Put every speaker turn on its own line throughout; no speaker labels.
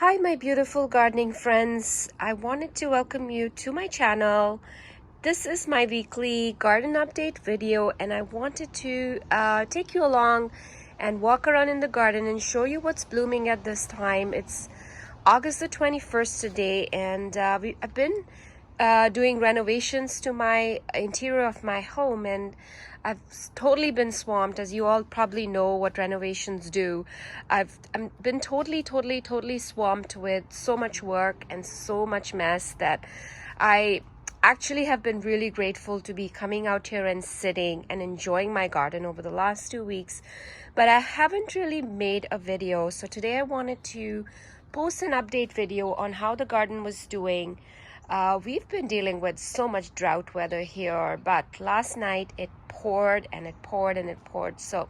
Hi my beautiful gardening friends, I wanted to welcome you to my channel. This is my weekly garden update video and I wanted to take you along and walk around in the garden and show you what's blooming at this time. It's August the 21st today and I've been doing renovations to my interior of my home, and I've totally been swamped. As you all probably know what renovations do, I've been totally swamped with so much work and so much mess that I actually have been really grateful to be coming out here and sitting and enjoying my garden over the last 2 weeks, but I haven't really made a video. So today I wanted to post an update video on how the garden was doing. We've been dealing with so much drought weather here, but last night it poured and it poured and it poured. So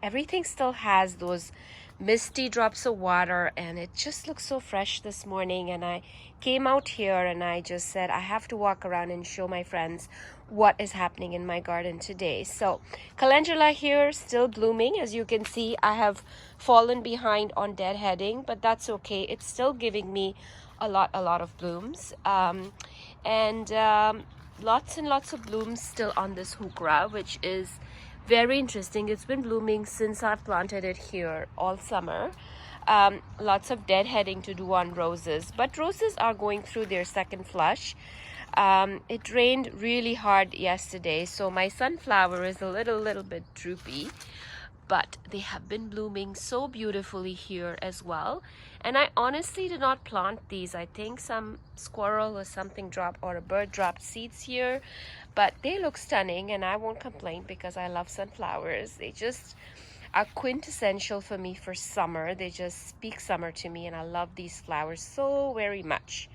everything still has those misty drops of water and it just looks so fresh this morning. And I came out here and I just said I have to walk around and show my friends what is happening in my garden today. So Calendula here still blooming. As you can see, I have fallen behind on deadheading, but that's okay. It's still giving me a lot of blooms, and lots and lots of blooms still on this heuchera, which is very interesting. It's been blooming since I've planted it here all summer. Lots of deadheading to do on roses, but roses are going through their second flush. It rained really hard yesterday, so my sunflower is a little bit droopy, but they have been blooming so beautifully here as well. And I honestly did not plant these. I think some squirrel or something dropped, or a bird dropped seeds here, but they look stunning and I won't complain because I love sunflowers. They just are quintessential for me for summer. They just speak summer to me and I love these flowers so very much.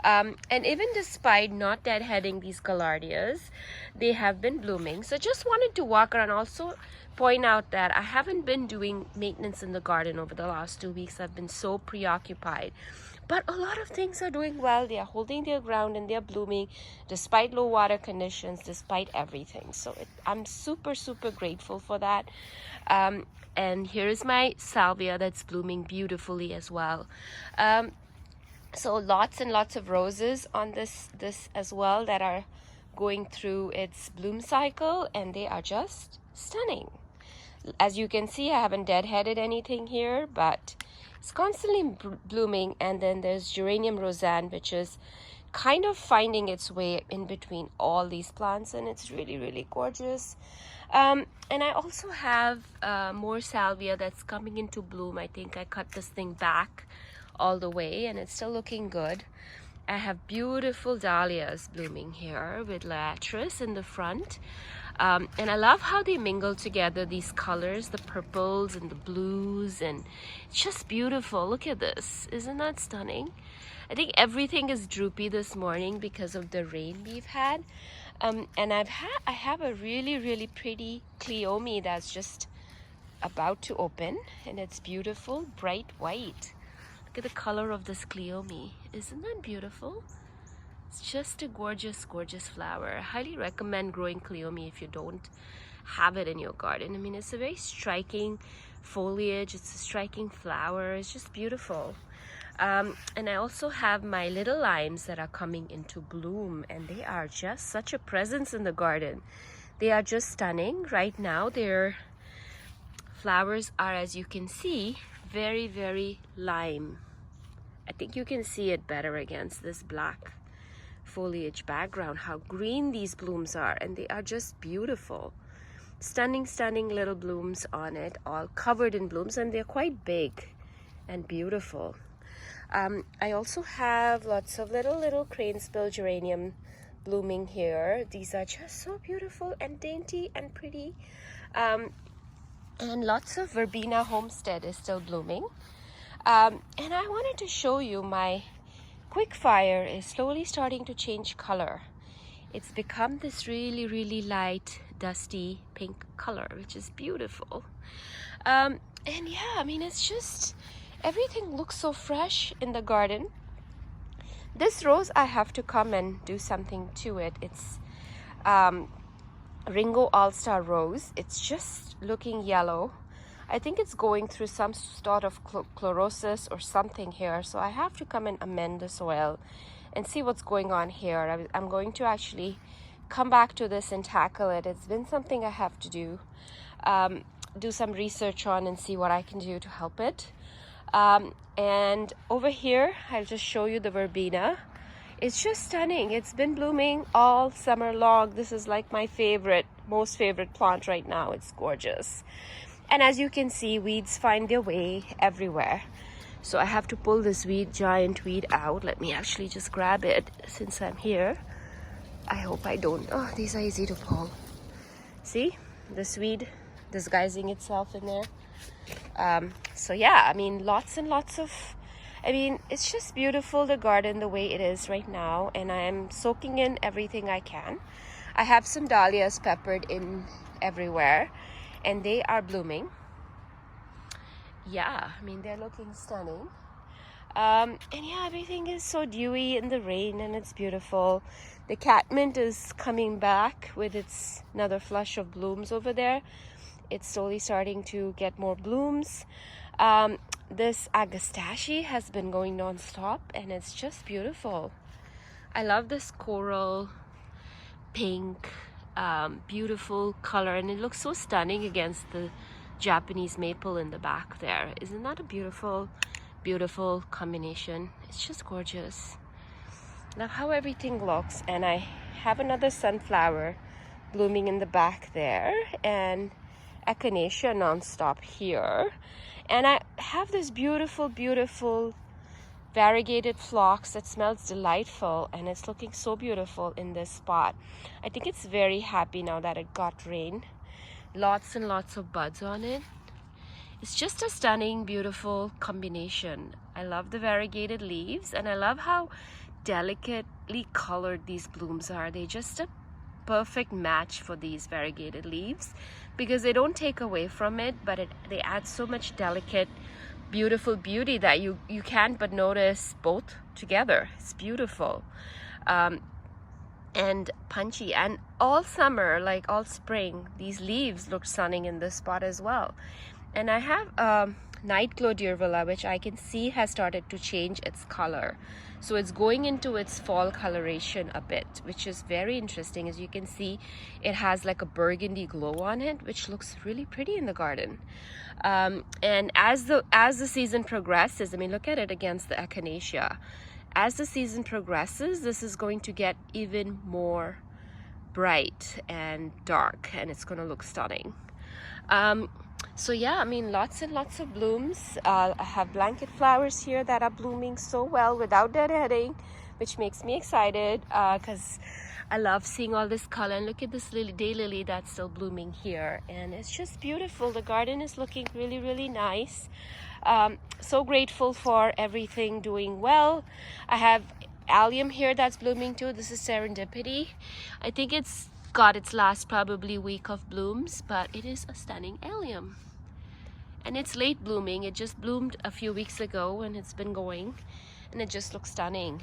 And even despite not deadheading these Gaillardias, they have been blooming. So just wanted to walk around, also point out that I haven't been doing maintenance in the garden over the last 2 weeks. I've been so preoccupied, but a lot of things are doing well. They are holding their ground and they're blooming despite low water conditions, despite everything. So I'm super grateful for that. And here is my Salvia that's blooming beautifully as well. So lots and lots of roses on this as well that are going through its bloom cycle, and they are just stunning. As you can see, I haven't deadheaded anything here, but it's constantly blooming. And then there's Geranium roseanne, which is kind of finding its way in between all these plants, and it's really gorgeous. And I also have more Salvia that's coming into bloom. I think I cut this thing back all the way and it's still looking good. I have beautiful Dahlias blooming here with Latrice in the front. And I love how they mingle together, these colors, the purples and the blues, and it's just beautiful. Look at this. Isn't that stunning? I think everything is droopy this morning because of the rain we've had. And I have a really pretty Cleome that's just about to open, and it's beautiful, bright white. Look at the color of this Cleome. Isn't that beautiful? It's just a gorgeous flower. I highly recommend growing Cleome if you don't have it in your garden. I mean, it's a very striking foliage. It's a striking flower. It's just beautiful. And I also have my little limes that are coming into bloom, and they are just such a presence in the garden. They are just stunning. Right now, their flowers are, as you can see, very lime. I think you can see it better against this black foliage background, how green these blooms are, and they are just beautiful. Stunning little blooms on it, all covered in blooms, and they're quite big and beautiful. I also have lots of little cranesbill geranium blooming here. These are just so beautiful and dainty and pretty. And lots of Verbena homestead is still blooming. And I wanted to show you my quickfire is slowly starting to change color. It's become this really light, dusty pink color, which is beautiful. And yeah, I mean, it's just, everything looks so fresh in the garden. This rose, I have to come and do something to it. It's Ringo Allstar rose. It's just looking yellow. I think it's going through some sort of chlorosis or something here. So I have to come and amend the soil and see what's going on here. I'm going to actually come back to this and tackle it. It's been something I have to do some research on and see what I can do to help it. And over here, I'll just show you the Verbena. It's just stunning. It's been blooming all summer long. This is like my most favorite plant right now. It's gorgeous. And as you can see, weeds find their way everywhere. So I have to pull this giant weed out. Let me actually just grab it since I'm here. I hope I don't. Oh, these are easy to pull. See, this weed disguising itself in there. So yeah, I mean, lots and lots of, it's just beautiful, the garden the way it is right now, and I am soaking in everything I can. I have some dahlias peppered in everywhere, and they are blooming. Yeah, I mean, they're looking stunning. And yeah, everything is so dewy in the rain, and it's beautiful. The catmint is coming back with another flush of blooms over there. It's slowly starting to get more blooms. This agastache has been going non-stop, and it's just beautiful. I love this coral pink, beautiful color, and it looks so stunning against the Japanese maple in the back there. Isn't that a beautiful combination? It's just gorgeous. Love how everything looks. And I have another sunflower blooming in the back there, and Echinacea non-stop here. And I have this beautiful variegated phlox that smells delightful, and it's looking so beautiful in this spot. I think it's very happy now that it got rain. Lots and lots of buds on it. It's just a stunning, beautiful combination. I love the variegated leaves, and I love how delicately colored these blooms are. They're just a perfect match for these variegated leaves because they don't take away from it, but they add so much delicate, beautiful beauty that you can't but notice both together. It's beautiful. And punchy, and all summer, like all spring, these leaves look stunning in this spot as well. And I have night glow durvilla, which I can see has started to change its color, so it's going into its fall coloration a bit, which is very interesting. As you can see, it has like a burgundy glow on it, which looks really pretty in the garden. And as the season progresses, I mean, look at it against the Echinacea. As the season progresses, this is going to get even more bright and dark, and it's going to look stunning. So yeah, I mean, lots and lots of blooms. I have blanket flowers here that are blooming so well without deadheading, which makes me excited because I love seeing all this color. And look at this daylily that's still blooming here, and it's just beautiful. The garden is looking really nice. So grateful for everything doing well. I have allium here that's blooming too. This is serendipity. I think it's got its last probably week of blooms, but it is a stunning allium, and it's late blooming. It just bloomed a few weeks ago, and it's been going, and it just looks stunning.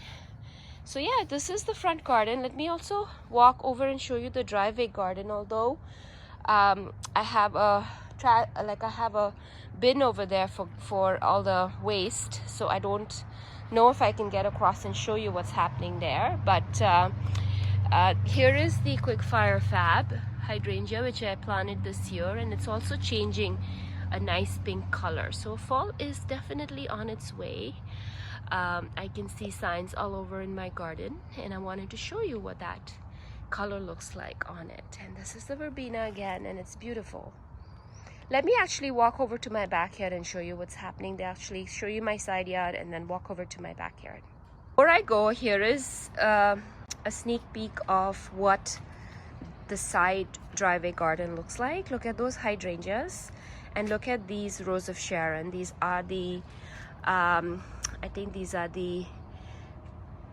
So yeah, this is the front garden. Let me also walk over and show you the driveway garden. Although I have a bin over there for all the waste, so I don't know if I can get across and show you what's happening there. But here is the quickfire fab hydrangea, which I planted this year, and it's also changing a nice pink color. So fall is definitely on its way. I can see signs all over in my garden, and I wanted to show you what that color looks like on it. And this is the Verbena again, and it's beautiful. Let me actually walk over to my backyard and show you what's happening. They actually show you my side yard and then walk over to my backyard. Before I go, here is a sneak peek of what the side driveway garden looks like. Look at those hydrangeas, and look at these Rose of Sharon. These are the I think these are the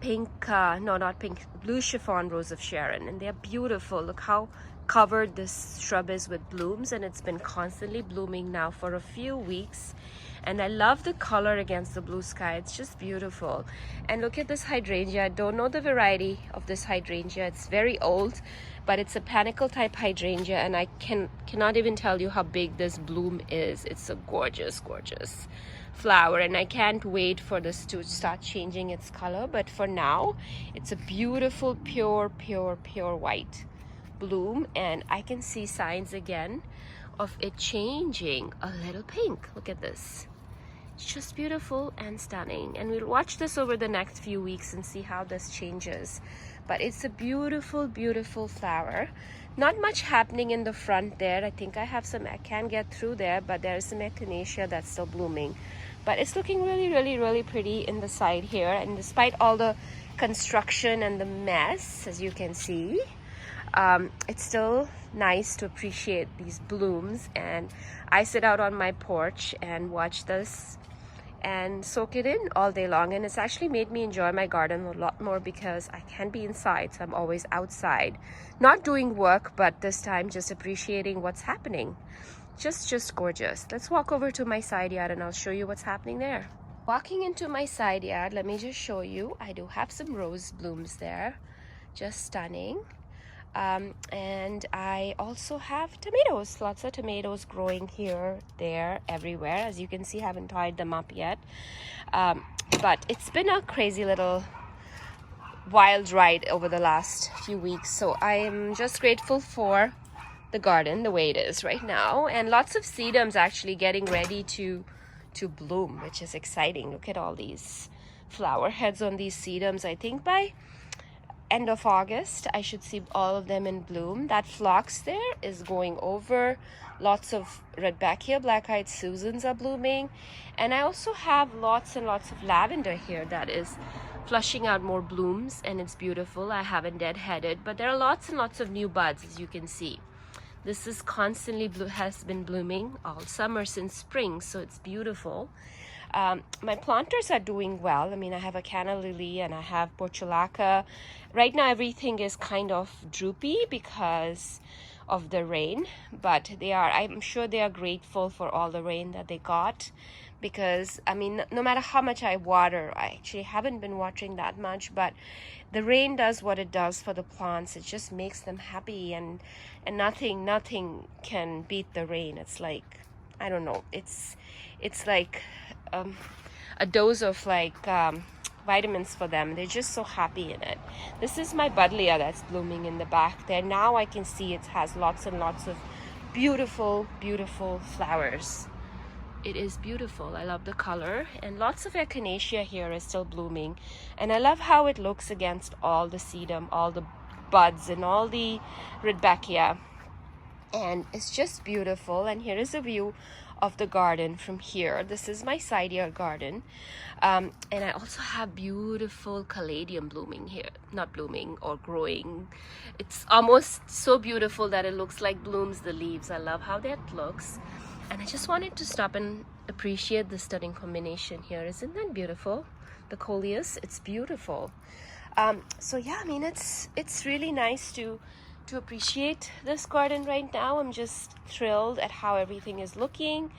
pink, no, not pink, blue chiffon Rose of Sharon, and they're beautiful. Look how covered this shrub is with blooms, and it's been constantly blooming now for a few weeks. And I love the color against the blue sky. It's just beautiful. And look at this hydrangea. I don't know the variety of this hydrangea. It's very old, but it's a panicle type hydrangea, and I cannot even tell you how big this bloom is. It's a gorgeous, gorgeous flower, and I can't wait for this to start changing its color. But for now, it's a beautiful, pure white bloom, and I can see signs again of it changing a little pink. Look at this. It's just beautiful and stunning, and we'll watch this over the next few weeks and see how this changes. But it's a beautiful, beautiful flower. Not much happening in the front there. I think I have some, I can get through there, but there's some Echinacea that's still blooming. But it's looking really pretty in the side here, and despite all the construction and the mess, as you can see, it's still nice to appreciate these blooms. And I sit out on my porch and watch this and soak it in all day long, and it's actually made me enjoy my garden a lot more because I can't be inside, so I'm always outside, not doing work, but this time just appreciating what's happening. Just gorgeous. Let's walk over to my side yard and I'll show you what's happening there. Walking into my side yard, let me just show you, I do have some rose blooms there, just stunning. And I also have tomatoes, lots of tomatoes growing here, there, everywhere. As you can see, I haven't tied them up yet. But it's been a crazy little wild ride over the last few weeks. So I am just grateful for the garden the way it is right now. And lots of sedums actually getting ready to bloom, which is exciting. Look at all these flower heads on these sedums. I think by end of August I should see all of them in bloom. That phlox there is going over. Lots of Rudbeckia, black-eyed Susans are blooming, and I also have lots and lots of lavender here that is flushing out more blooms, and it's beautiful. I haven't deadheaded, but there are lots and lots of new buds, as you can see. This is constantly has been blooming all summer since spring, so it's beautiful. My planters are doing well. I mean, I have a canna lily and I have portulaca. Right now, everything is kind of droopy because of the rain, but I'm sure they are grateful for all the rain that they got, because, I mean, no matter how much I water, I actually haven't been watering that much, but the rain does what it does for the plants. It just makes them happy, and nothing can beat the rain. It's like, I don't know, it's like a dose of like vitamins for them. They're just so happy in it. This is my buddleia that's blooming in the back there. Now I can see it has lots and lots of beautiful flowers. It is beautiful. I love the color, and lots of Echinacea here is still blooming, and I love how it looks against all the sedum, all the buds, and all the Rudbeckia, and it's just beautiful. And here is a view of the garden from here. This is my side yard garden, and I also have beautiful caladium blooming here, not blooming or growing. It's almost so beautiful that it looks like blooms, the leaves. I love how that looks, and I just wanted to stop and appreciate the stunning combination here. Isn't that beautiful? The coleus, it's beautiful. So yeah, I mean, it's really nice to appreciate this garden right now. I'm just thrilled at how everything is looking,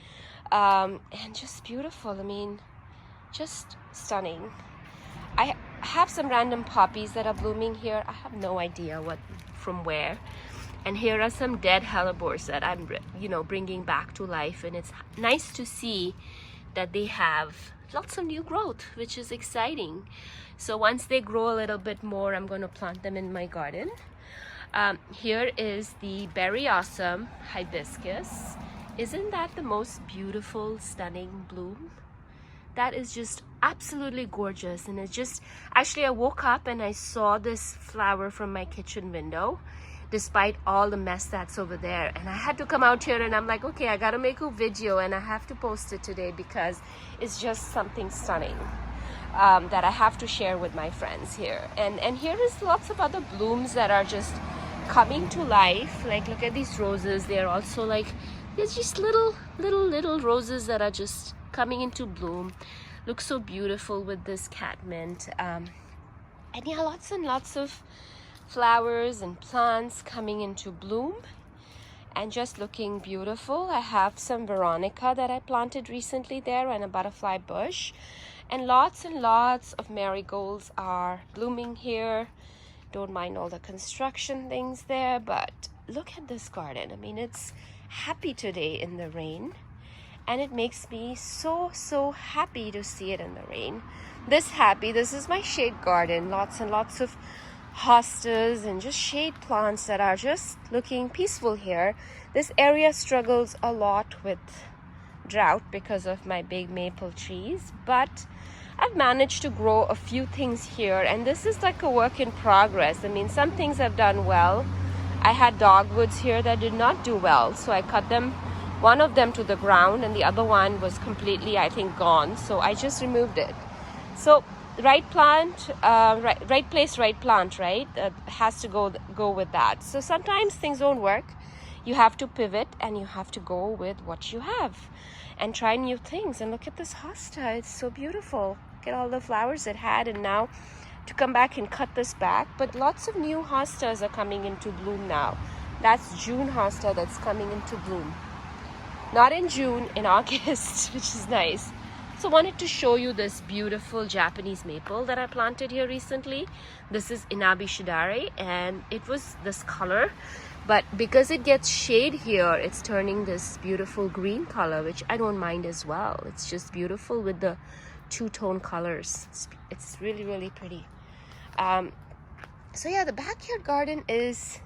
and just beautiful. I mean, just stunning. I have some random poppies that are blooming here. I have no idea from where. And here are some dead hellebores that I'm, bringing back to life, and it's nice to see that they have lots of new growth, which is exciting. So once they grow a little bit more, I'm going to plant them in my garden. Here is the berry awesome hibiscus. Isn't that the most beautiful, stunning bloom? That is just absolutely gorgeous. And it's just, actually I woke up and I saw this flower from my kitchen window, despite all the mess that's over there. And I had to come out here, and I'm like, okay, I gotta make a video and I have to post it today because it's just something stunning. That I have to share with my friends here. And here is lots of other blooms that are just coming to life. Like, look at these roses. They're also like, there's just little roses that are just coming into bloom. Look so beautiful with this catmint. And yeah, lots and lots of flowers and plants coming into bloom and just looking beautiful. I have some Veronica that I planted recently there and a butterfly bush, and lots of marigolds are blooming here. Don't mind all the construction things there, but look at this garden. I mean, it's happy today in the rain, and it makes me so happy to see it in the rain. This happy. This is my shade garden. Lots and lots of hostas and just shade plants that are just looking peaceful here. This area struggles a lot with drought because of my big maple trees, but I've managed to grow a few things here, and this is like a work in progress. I mean, some things have done well. I had dogwoods here that did not do well, so I cut them, one of them to the ground, and the other one was completely, I think, gone, so I just removed it. So right plant, right place, right plant, right? Has to go with that. So sometimes things don't work. You have to pivot and you have to go with what you have and try new things. And look at this hosta. It's so beautiful. Look at all the flowers it had, and now to come back and cut this back. But lots of new hostas are coming into bloom now. That's June hosta that's coming into bloom. Not in June, in August, which is nice. So I wanted to show you this beautiful Japanese maple that I planted here recently. This is Inabi Shidare, and it was this color, but because it gets shade here, it's turning this beautiful green color, which I don't mind as well. It's just beautiful with the two-tone colors. It's really pretty. So yeah, the backyard garden is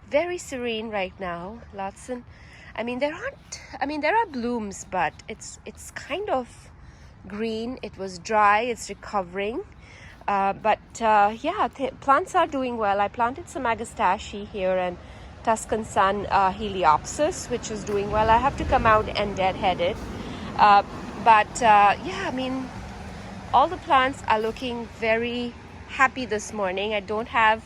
very serene right now. Lots and there are blooms, but it's kind of green. It was dry, it's recovering, but yeah, plants are doing well. I planted some agastache here and Tuscan Sun Coreopsis, which is doing well. I have to come out and deadhead it, but yeah, I mean, all the plants are looking very happy this morning. I don't have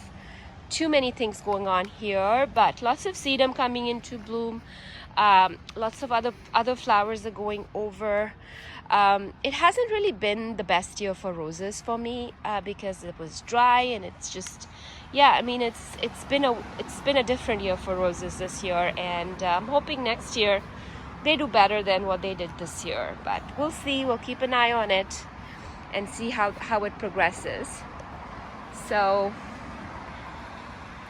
too many things going on here, but lots of sedum coming into bloom. Lots of other flowers are going over. It hasn't really been the best year for roses for me because it was dry, and it's just, yeah, I mean, it's been a different year for roses this year, and I'm hoping next year they do better than what they did this year. But we'll see. We'll keep an eye on it and see how it progresses. So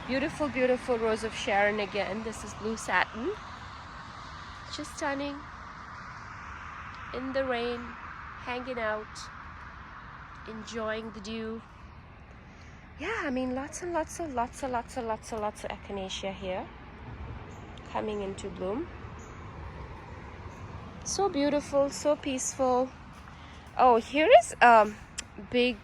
beautiful rose of Sharon again. This is blue satin. Just stunning in the rain, hanging out, enjoying the dew. Yeah, I mean, lots of Echinacea here coming into bloom. So beautiful, so peaceful. Oh, here is a big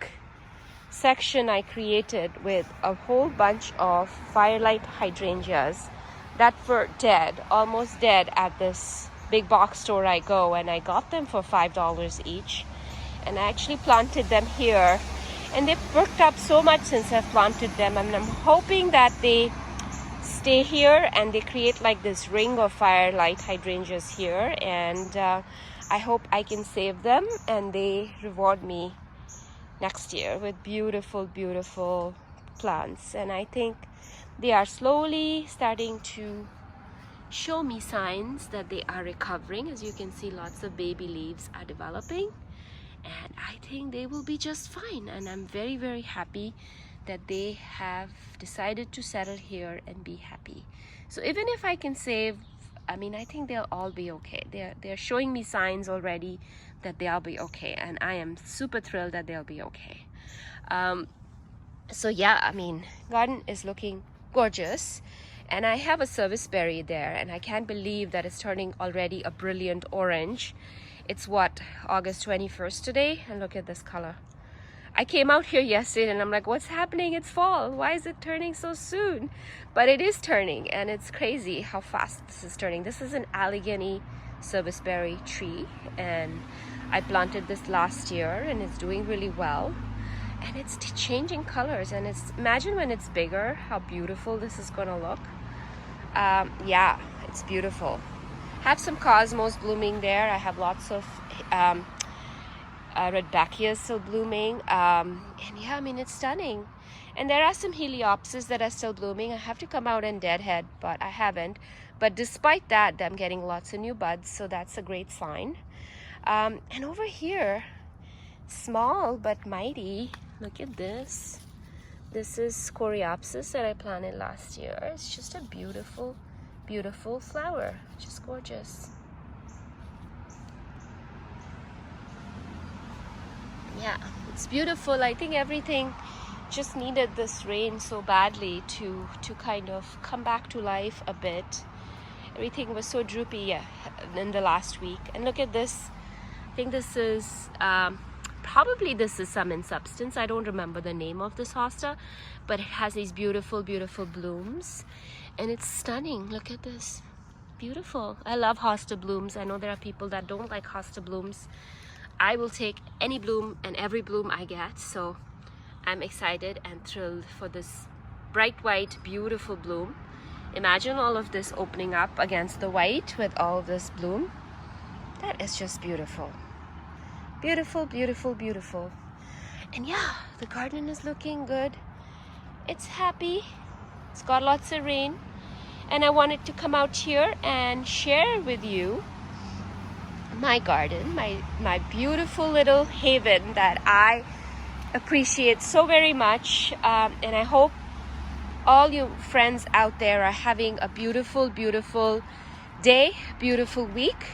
section I created with a whole bunch of firelight hydrangeas that were dead, almost dead, at this big box store I go, and I got them for $5 each, and I actually planted them here, and they've perked up so much since I've planted them, and I'm hoping that they stay here and they create like this ring of firelight hydrangeas here, and I hope I can save them and they reward me next year with beautiful plants. And I think they are slowly starting to show me signs that they are recovering. As you can see, lots of baby leaves are developing, and I think they will be just fine, and I'm very happy that they have decided to settle here and be happy. So even if I can save, I mean, I think they'll all be okay. They're showing me signs already that they'll be okay, and I am super thrilled that they'll be okay. So yeah, I mean, garden is looking gorgeous, and I have a service berry there, and I can't believe that it's turning already a brilliant orange. It's what, August 21st today, and look at this color. I came out here yesterday and I'm like, what's happening? It's fall. Why is it turning so soon? But it is turning, and it's crazy how fast this is turning. This is an Allegheny service berry tree, and I planted this last year, and it's doing really well. And it's changing colors, and imagine when it's bigger how beautiful this is gonna look. Yeah, it's beautiful. Have some cosmos blooming there. I have lots of Rudbeckia still blooming. And yeah, I mean, it's stunning. And there are some Coreopsis that are still blooming. I have to come out and deadhead, but I haven't. But despite that, I'm getting lots of new buds, so that's a great sign. And over here, small but mighty, look at this. This is Coreopsis that I planted last year. It's just a beautiful, beautiful flower. Just gorgeous. Yeah, it's beautiful. I think everything just needed this rain so badly to kind of come back to life a bit. Everything was so droopy in the last week. And look at this. I think this is probably this is some in substance. I don't remember the name of this hosta, but it has these beautiful, beautiful blooms, and it's stunning. Look at this. Beautiful. I love hosta blooms. I know there are people that don't like hosta blooms. I will take any bloom and every bloom I get, so I'm excited and thrilled for this bright white, beautiful bloom. Imagine all of this opening up against the white with all this bloom. That is just beautiful. Beautiful, beautiful, beautiful. And yeah, the garden is looking good. It's happy. It's got lots of rain. And I wanted to come out here and share with you my garden, my beautiful little haven that I appreciate so very much. And I hope all you friends out there are having a beautiful, beautiful day, beautiful week,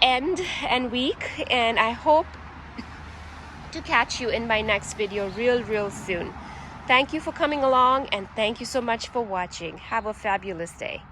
and week. And I hope to catch you in my next video real soon. Thank you for coming along, and thank you so much for watching. Have a fabulous day.